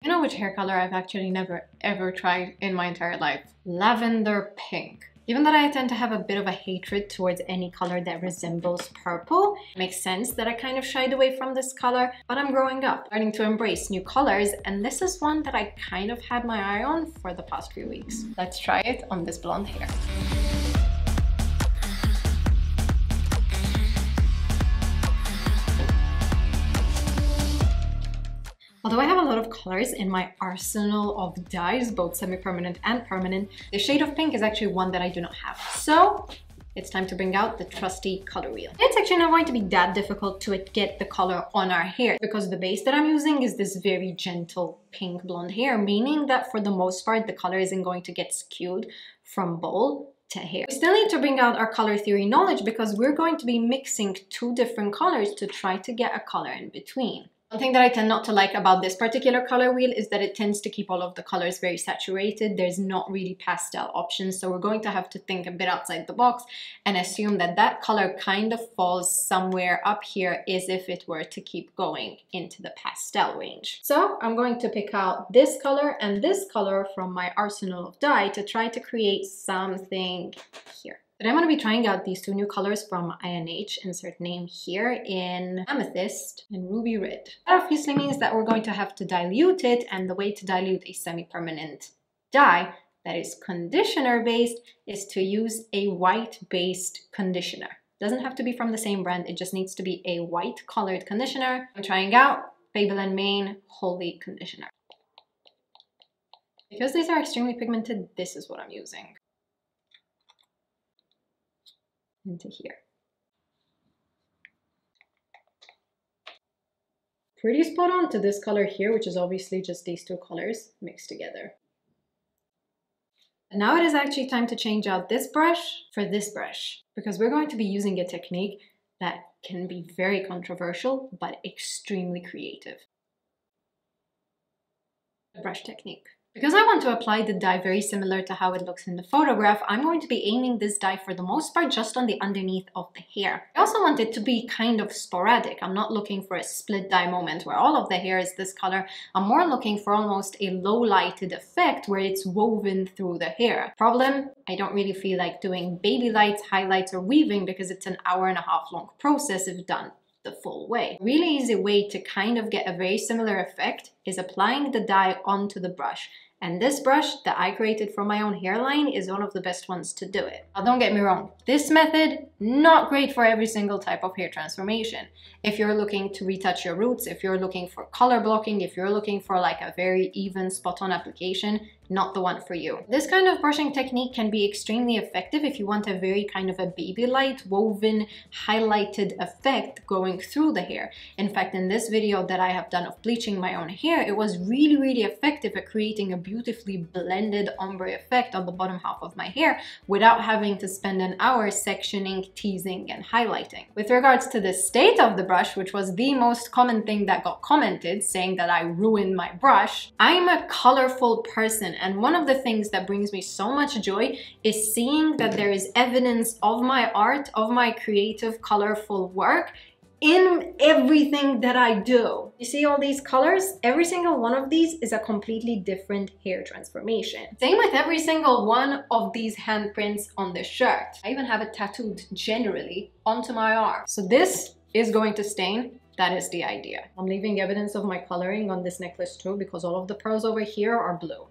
You know which hair color I've actually never ever tried in my entire life? Lavender pink. Given that I tend to have a bit of a hatred towards any color that resembles purple, it makes sense that I kind of shied away from this color, but I'm growing up, learning to embrace new colors, and this is one that I kind of had my eye on for the past few weeks. Let's try it on this blonde hair. Although I have a lot of colors in my arsenal of dyes, both semi-permanent and permanent, the shade of pink is actually one that I do not have. So it's time to bring out the trusty color wheel. It's actually not going to be that difficult to get the color on our hair because the base that I'm using is this very gentle pink blonde hair, meaning that for the most part, the color isn't going to get skewed from bowl to hair. We still need to bring out our color theory knowledge because we're going to be mixing two different colors to try to get a color in between. One thing that I tend not to like about this particular color wheel is that it tends to keep all of the colors very saturated. There's not really pastel options, so we're going to have to think a bit outside the box and assume that that color kind of falls somewhere up here as if it were to keep going into the pastel range. So I'm going to pick out this color and this color from my arsenal of dye to try to create something here. But I'm going to be trying out these two new colors from INH, insert name here, in Amethyst and Ruby Red. That obviously means that we're going to have to dilute it, and the way to dilute a semi-permanent dye that is conditioner based is to use a white based conditioner. Doesn't have to be from the same brand, it just needs to be a white colored conditioner. I'm trying out Fable & Mane Holy Conditioner. Because these are extremely pigmented, this is what I'm using. Into here. Pretty spot on to this color here, which is obviously just these two colors mixed together. And now it is actually time to change out this brush for this brush, because we're going to be using a technique that can be very controversial, but extremely creative. The brush technique. Because I want to apply the dye very similar to how it looks in the photograph, I'm going to be aiming this dye for the most part just on the underneath of the hair. I also want it to be kind of sporadic. I'm not looking for a split dye moment where all of the hair is this color. I'm more looking for almost a low lighted effect where it's woven through the hair. Problem, I don't really feel like doing baby lights, highlights, or weaving because it's an hour-and-a-half long process if done the full way. A really easy way to kind of get a very similar effect is applying the dye onto the brush. And this brush that I created for my own hairline is one of the best ones to do it. Now don't get me wrong, this method, not great for every single type of hair transformation. If you're looking to retouch your roots, if you're looking for color blocking, if you're looking for like a very even spot-on application, not the one for you. This kind of brushing technique can be extremely effective if you want a very kind of a baby light, woven, highlighted effect going through the hair. In fact, in this video that I have done of bleaching my own hair, it was really effective at creating a beautifully blended ombre effect on the bottom half of my hair without having to spend an hour sectioning, teasing, and highlighting. With regards to the state of the brush, which was the most common thing that got commented, saying that I ruined my brush, I'm a colorful person, and one of the things that brings me so much joy is seeing that there is evidence of my art, of my creative, colorful work in everything that I do. You see all these colors? Every single one of these is a completely different hair transformation. Same with every single one of these handprints on this shirt. I even have it tattooed generally onto my arm. So this is going to stain. That is the idea. I'm leaving evidence of my coloring on this necklace too because all of the pearls over here are blue.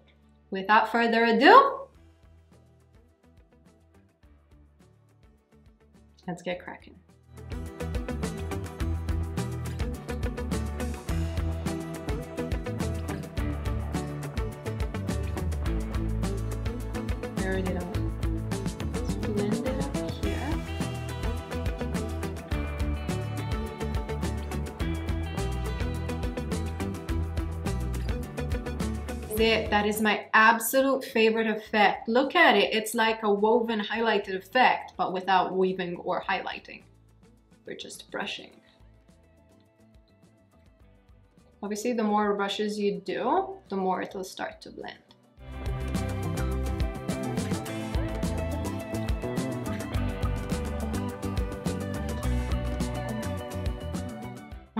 Without further ado, let's get cracking. I already know. Let's blend it up here. That is my absolute favorite effect. Look at it, it's like a woven highlighted effect, but without weaving or highlighting. We're just brushing. Obviously, the more brushes you do, the more it will start to blend.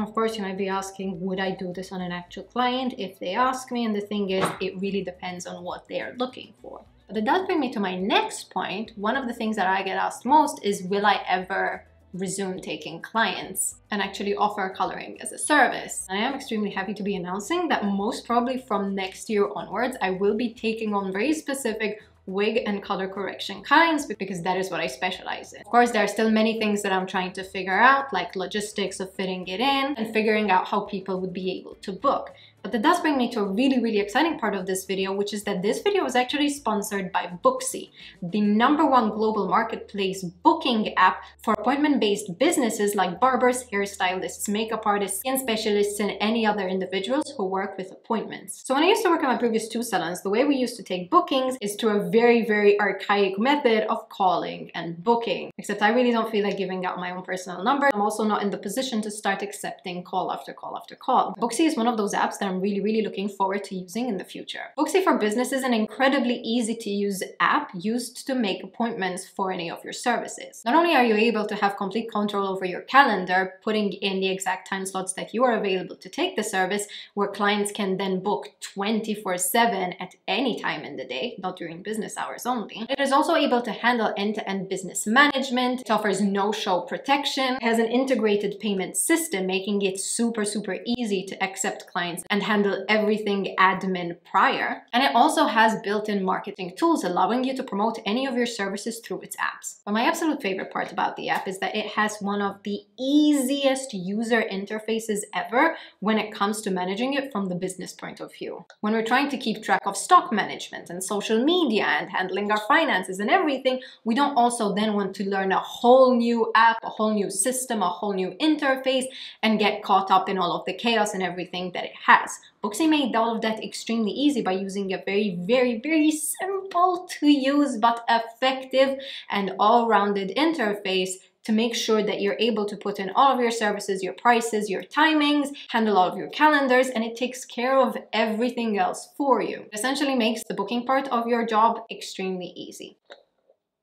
Of course, you might be asking, would I do this on an actual client if they ask me? And the thing is, it really depends on what they are looking for. But it does bring me to my next point. One of the things that I get asked most is, will I ever resume taking clients and actually offer coloring as a service? I am extremely happy to be announcing that most probably from next year onwards, I will be taking on very specific wig and color correction clients, because that is what I specialize in. Of course, there are still many things that I'm trying to figure out, like logistics of fitting it in and figuring out how people would be able to book. But that does bring me to a really exciting part of this video, which is that this video was actually sponsored by Booksy, the #1 global marketplace booking app for appointment-based businesses like barbers, hairstylists, makeup artists, skin specialists, and any other individuals who work with appointments. So when I used to work at my previous 2 salons, the way we used to take bookings is through a very archaic method of calling and booking. Except I really don't feel like giving out my own personal number. I'm also not in the position to start accepting call after call after call. Booksy is one of those apps that I'm really looking forward to using in the future. Booksy for Business is an incredibly easy to use app used to make appointments for any of your services. Not only are you able to have complete control over your calendar, putting in the exact time slots that you are available to take the service, where clients can then book 24/7 at any time in the day, not during business hours only. It is also able to handle end-to-end business management. It offers no-show protection. It has an integrated payment system, making it super easy to accept clients and handle everything admin prior. And it also has built-in marketing tools, allowing you to promote any of your services through its apps. But my absolute favorite part about the app is that it has one of the easiest user interfaces ever when it comes to managing it from the business point of view. When we're trying to keep track of stock management and social media and handling our finances and everything, we don't also then want to learn a whole new app, a whole new system, a whole new interface, and get caught up in all of the chaos and everything that it has. Booksy made all of that extremely easy by using a very simple to use but effective and all-rounded interface to make sure that you're able to put in all of your services, your prices, your timings, handle all of your calendars, and it takes care of everything else for you. It essentially makes the booking part of your job extremely easy.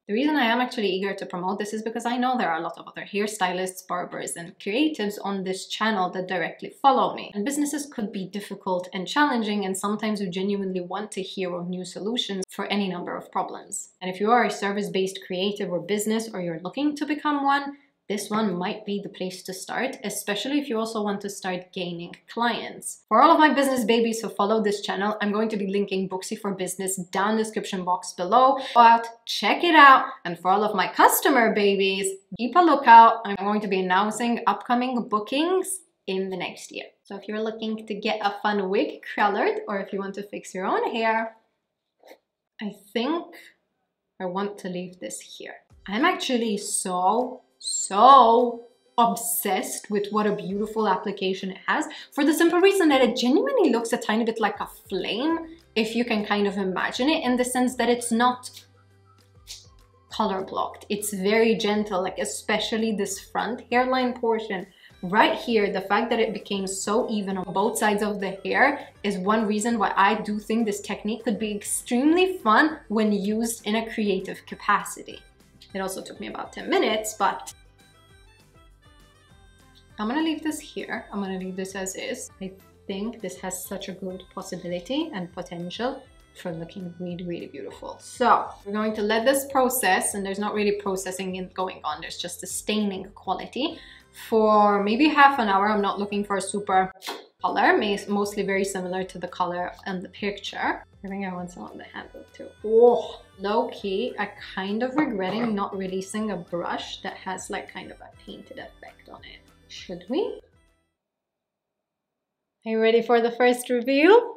The reason I am actually eager to promote this is because I know there are a lot of other hairstylists, barbers, and creatives on this channel that directly follow me. And businesses could be difficult and challenging, and sometimes you genuinely want to hear of new solutions for any number of problems. And if you are a service-based creative or business, or you're looking to become one, this one might be the place to start, especially if you also want to start gaining clients. For all of my business babies who follow this channel, I'm going to be linking Booksy for Business down in the description box below. Go out, check it out, and for all of my customer babies, keep a lookout. I'm going to be announcing upcoming bookings in the next year. So if you're looking to get a fun wig colored, or if you want to fix your own hair, I think I want to leave this here. I'm actually so obsessed with what a beautiful application it has, for the simple reason that it genuinely looks a tiny bit like a flame, if you can kind of imagine it, in the sense that it's not color blocked. It's very gentle, like especially this front hairline portion right here. The fact that it became so even on both sides of the hair is one reason why I do think this technique could be extremely fun when used in a creative capacity. It also took me about 10 minutes, but I'm gonna leave this here. I'm gonna leave this as is. I think this has such a good possibility and potential for looking really beautiful. So we're going to let this process, and there's not really processing going on, there's just a staining quality for maybe half an hour. I'm not looking for a super color, mostly very similar to the color in the picture. I think I want some on the handle too. Oh, low-key, I kind of regretting not releasing a brush that has like kind of a painted effect on it. Should we? Are you ready for the first reveal?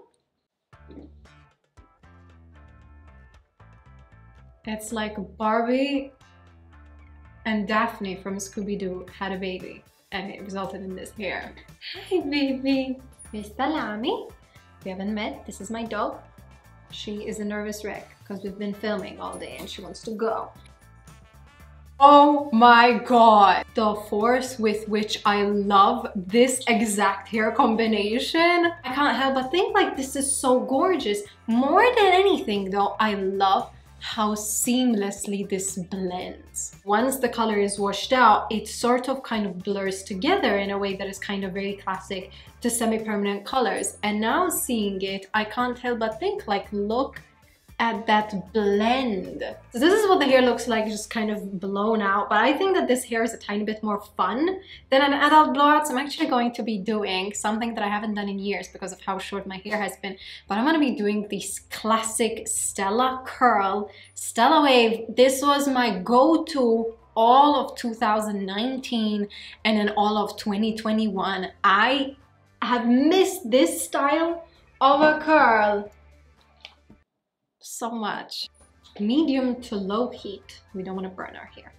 It's like Barbie and Daphne from Scooby-Doo had a baby, and it resulted in this hair. Hi, baby. Miss Stellari. We haven't met. This is my dog. She is a nervous wreck because we've been filming all day and she wants to go. Oh my god! The force with which I love this exact hair combination. I can't help but think like this is so gorgeous. More than anything though, I love how seamlessly this blends. Once the color is washed out, it sort of kind of blurs together in a way that is kind of very classic to semi-permanent colors. And now seeing it, I can't help but think, like, look at that blend. So this is what the hair looks like, just kind of blown out. But I think that this hair is a tiny bit more fun than an adult blowout. So I'm actually going to be doing something that I haven't done in years because of how short my hair has been. But I'm gonna be doing this classic Stella curl, Stella wave. This was my go-to all of 2019 and in all of 2021. I have missed this style of a curl so much. Medium to low heat. We don't want to burn our hair.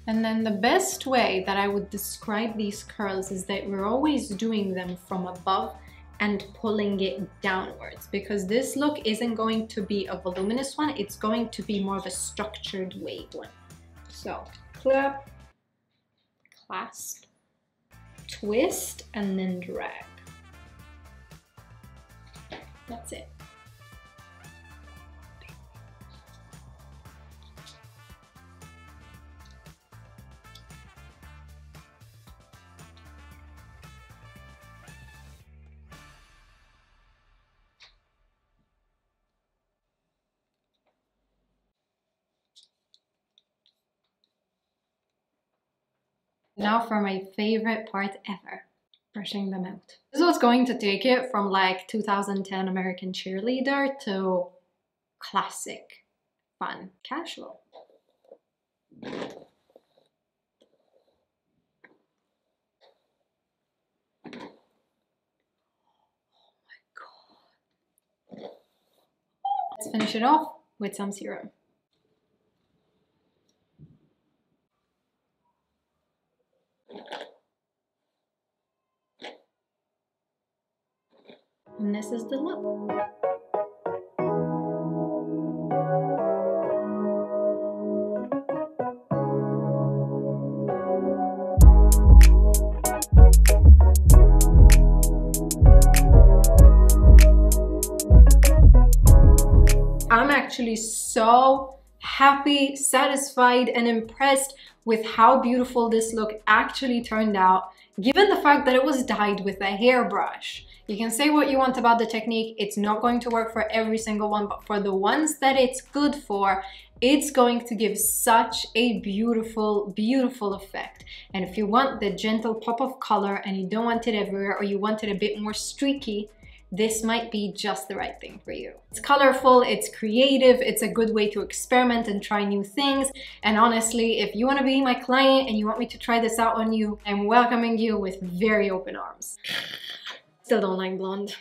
And then the best way that I would describe these curls is that we're always doing them from above and pulling it downwards, because this look isn't going to be a voluminous one, it's going to be more of a structured wave one. So clip, clasp, twist, and then drag. That's it. Now for my favorite part ever. Brushing them out. This was going to take it from like 2010 American Cheerleader to classic, fun, casual. Oh my god. Let's finish it off with some serum. And this is the look. I'm actually so happy, satisfied, and impressed with how beautiful this look actually turned out, given the fact that it was dyed with a hairbrush. You can say what you want about the technique, it's not going to work for every single one, but for the ones that it's good for, it's going to give such a beautiful, beautiful effect. And if you want the gentle pop of color and you don't want it everywhere, or you want it a bit more streaky, this might be just the right thing for you. It's colorful, it's creative, it's a good way to experiment and try new things. And honestly, if you want to be my client and you want me to try this out on you, I'm welcoming you with very open arms. Still don't like blonde.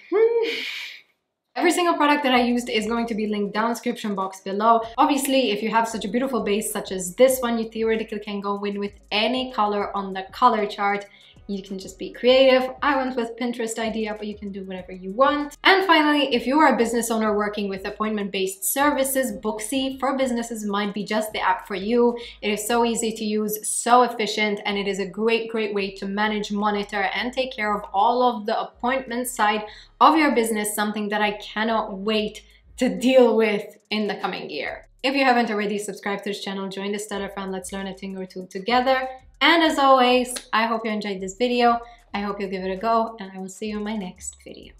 Every single product that I used is going to be linked down in the description box below. Obviously, if you have such a beautiful base such as this one, you theoretically can go in with any color on the color chart. You can just be creative. I went with Pinterest idea, but you can do whatever you want. And finally, if you are a business owner working with appointment-based services, Booksy for Businesses might be just the app for you. It is so easy to use, so efficient, and it is a great, great way to manage, monitor, and take care of all of the appointment side of your business, something that I cannot wait to deal with in the coming year. If you haven't already, subscribe to this channel, join the Stellar fam, let's learn a thing or two together. And as always, I hope you enjoyed this video. I hope you'll give it a go, and I will see you in my next video.